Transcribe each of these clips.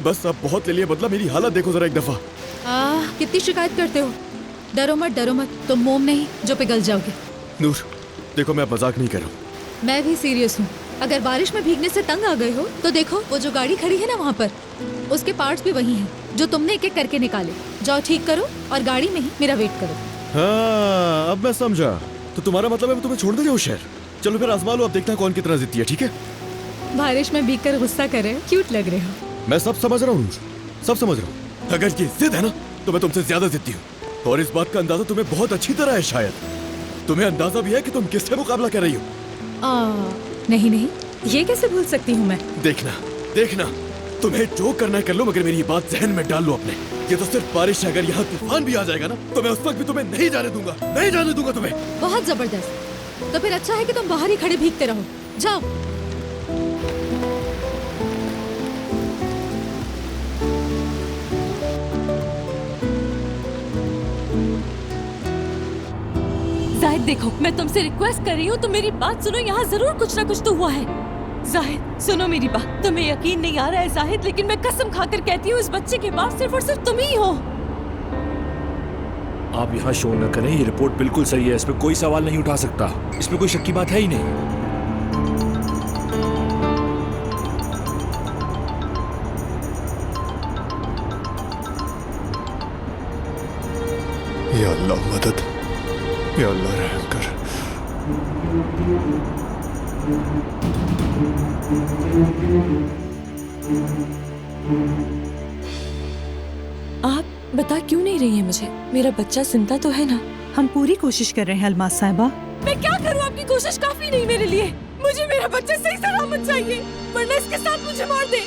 बस अब बहुत ले लिया बदला, मेरी हालत देखो जरा एक दफा। कितनी शिकायत करते हो। डरो मत, तुम मोम नहीं जो पिघल जाओगे। नूर देखो, मैं मजाक नहीं कर रहा हूँ। मैं भी सीरियस हूँ। अगर बारिश में भीगने से तंग आ गए हो तो देखो वो जो गाड़ी खड़ी है ना वहाँ पर, उसके पार्ट्स भी वही हैं जो तुमने एक एक करके निकाले। जाओ ठीक करो और गाड़ी में ही मेरा वेट करो। हाँ अब मैं समझा, तो तुम्हारा मतलब है मैं तुम्हें छोड़ दे जाऊँ शहर? चलो फिर आजमा लो, अब देखना कौन कितना जिद्दी है, ठीक है? बारिश में भीग कर गुस्सा कर रहे हो, क्यूट लग रहे हो। मैं सब समझ रहा हूँ, सब समझ रहा हूँ। अगर ये जिद है ना तो मैं तुमसे ज्यादा जिद्दी हूँ, और इस बात का अंदाजा तुम्हें बहुत अच्छी तरह है। शायद तुम्हें अंदाजा भी है कि तुम किससे मुकाबला कर रही हो। नहीं, ये कैसे भूल सकती हूँ मैं। देखना तुम्हें जो करना है कर लो, मगर मेरी ये बात जहन में डाल लो अपने। ये तो सिर्फ बारिश है, अगर यहाँ तूफान भी आ जाएगा ना तो मैं उस वक्त भी तुम्हें नहीं जाने दूंगा तुम्हें। बहुत जबरदस्त। तो फिर अच्छा है कि तुम बाहर ही खड़े भीगते रहो। जाओ। जाहिद देखो, मैं तुमसे रिक्वेस्ट कर रही हूँ, तो मेरी बात सुनो। यहाँ जरूर कुछ ना कुछ तो हुआ है। जाहिद सुनो मेरी बात। तुम्हें यकीन नहीं आ रहा है जाहिद, लेकिन मैं कसम खाकर कहती हूँ इस बच्चे के बाप सिर्फ और सिर्फ तुम ही हो। आप यहाँ शोर न करें, ये रिपोर्ट बिल्कुल सही है, इसमें कोई सवाल नहीं उठा सकता, इसमें कोई शक की बात है ही नहीं। या अल्लाह मदद, या अल्लाह रहम कर। आप बता क्यों नहीं रही है मुझे? मेरा बच्चा जिंदा तो है ना? हम पूरी कोशिश कर रहे हैं अलमास साहिबा। मैं क्या करूँ? आपकी कोशिश काफी नहीं मेरे लिए। मुझे मेरा बच्चा सही सलामत चाहिए, वरना इसके साथ मुझे मार दे।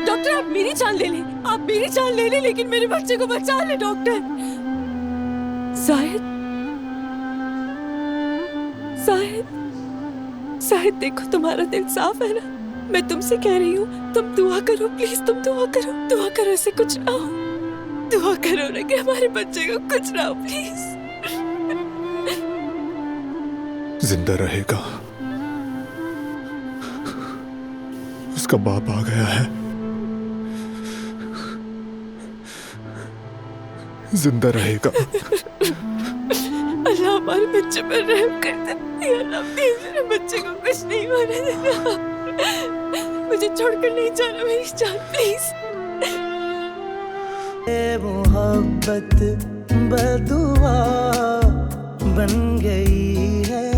डॉक्टर आप मेरी जान ले लें, आप मेरी जान ले लें, लेकिन मेरे बच्चे को बचा ले डॉक्टर। शायद देखो, तुम्हारा दिल साफ है ना? मैं तुमसे कह रही हूँ, तुम दुआ करो प्लीज, तुम दुआ करो ऐसे कुछ ना हो। दुआ करो ना कि हमारे बच्चे को कुछ ना हो प्लीज। जिंदा रहेगा, उसका बाप आ गया है, जिंदा रहेगा। अल्लाह हमारे बच्चे पर रहम कर दे। या अल्लाह प्लीज मेरे बच्चे को कुछ नहीं होने देना। मुझे छोड़कर नहीं जाना मेरी जान प्लीज। मोहब्बत बदुआ बन गई है।